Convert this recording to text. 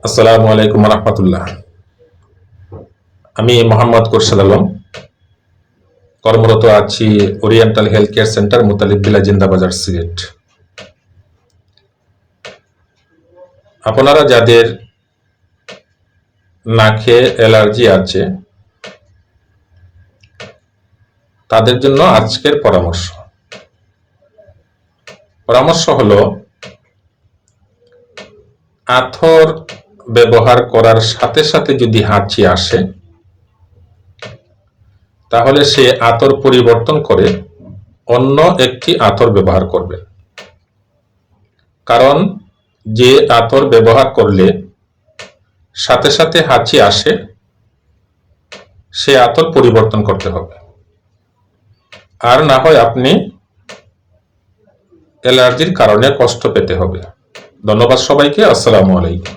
আসসালামু আলাইকুম রহমতুল্লাহ। আমি মোহাম্মদ খুরশেদ আলম, কর্মরত আছি oriental health care centre, Muttalib বিলা, জিন্দাবাজার, সিলেট। আপনারা যাদের নাকে অ্যালার্জি আছে তাদের জন্য আজকের পরামর্শ হলো, আথর ব্যবহার করার সাথে সাথে যদি হাঁচি আসে তাহলে সে আতর পরিবর্তন করে অন্য একটি আতর ব্যবহার করবে। কারণ যে আতর ব্যবহার করলে সাথে সাথে হাঁচি আসে সে আতর পরিবর্তন করতে হবে, আর না হয় আপনি অ্যালার্জির কারণে কষ্ট পেতে হবে। ধন্যবাদ সবাইকে। আসসালামু আলাইকুম।